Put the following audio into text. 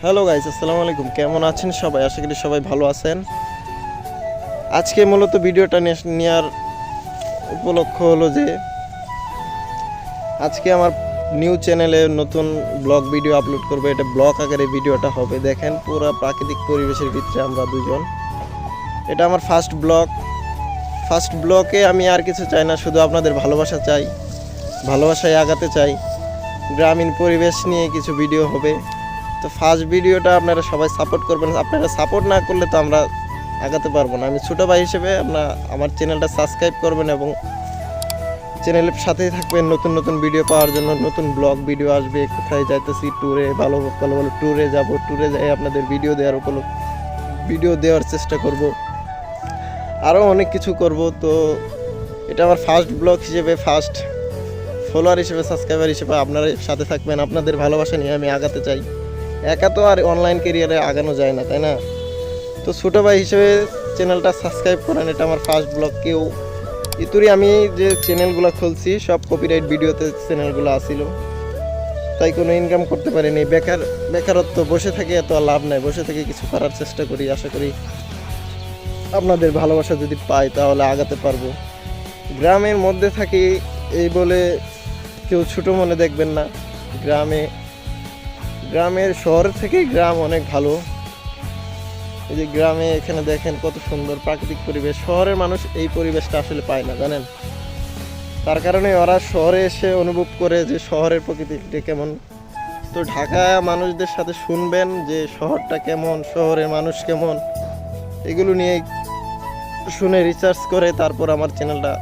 Hello guys, আসসালামু আলাইকুম। কেমন আছেন সবাই? আশা করি সবাই ভালো আছেন। আজকে মূলত ভিডিওটা নেওয়ার উপলক্ষ হলো যে আজকে আমার নিউ চ্যানেলে নতুন ব্লগ ভিডিও আপলোড করবো। এটা ব্লগ আকারে ভিডিওটা হবে। দেখেন পুরো প্রাকৃতিক পরিবেশের ভিতরে আমরা দুজন। এটা আমার ফার্স্ট ব্লগে আমি আর কিছু চাই না, শুধু আপনাদের ভালোবাসা চাই, ভালোবাসায় আগাতে চাই। গ্রামীণ পরিবেশ নিয়ে কিছু ভিডিও হবে। তো ফার্স্ট ভিডিওটা আপনারা সবাই সাপোর্ট করবেন। আপনারা সাপোর্ট না করলে তো আমরা আগাতে পারবো না। আমি ছোটো ভাই হিসেবে আমার চ্যানেলটা সাবস্ক্রাইব করবেন এবং চ্যানেলের সাথেই থাকবেন। নতুন নতুন ভিডিও পাওয়ার জন্য নতুন ব্লগ ভিডিও আসবে। কোথায় যাইতেছি, ট্যুরে, ভালো ভালো ভালো ট্যুরে যাব। ট্যুরে যাই আপনাদের ভিডিও দেওয়ার চেষ্টা করব। আরও অনেক কিছু করব। তো এটা আমার ফার্স্ট ব্লগ হিসেবে, ফার্স্ট ফলোয়ার হিসেবে, সাবস্ক্রাইবার হিসেবে আপনারা সাথে থাকবেন। আপনাদের ভালোবাসা নিয়ে আমি আগাতে চাই। একা তো আর অনলাইন ক্যারিয়ারে আগানো যায় না, তাই না? তো ছোটো ভাই হিসেবে চ্যানেলটা সাবস্ক্রাইব করেন। এটা আমার ফার্স্ট ব্লগ। কেউ ইতুরি আমি যে চ্যানেলগুলো খুলছি সব কপিরাইট ভিডিওতে চ্যানেলগুলো আসিল, তাই কোনো ইনকাম করতে পারিনি। বেকারত্ব, বসে থেকে এত লাভ নাই। বসে থেকে কিছু করার চেষ্টা করি। আশা করি আপনাদের ভালোবাসা যদি পাই তাহলে আগাতে পারবো। গ্রামের মধ্যে থাকি এই বলে কেউ ছোটো মনে দেখবেন না। গ্রামের শহর থেকে গ্রাম অনেক ভালো। এই যে গ্রামে এখানে দেখেন কত সুন্দর প্রাকৃতিক পরিবেশ। শহরের মানুষ এই পরিবেশটা আসলে পায় না, জানেন? তার কারণে ওরা শহরে এসে অনুভব করে যে শহরের প্রকৃতিটা কেমন। তো ঢাকা মানুষদের সাথে শুনবেন যে শহরটা কেমন, শহরের মানুষ কেমন, এগুলো নিয়ে শুনে রিসার্চ করে তারপর আমার চ্যানেলটা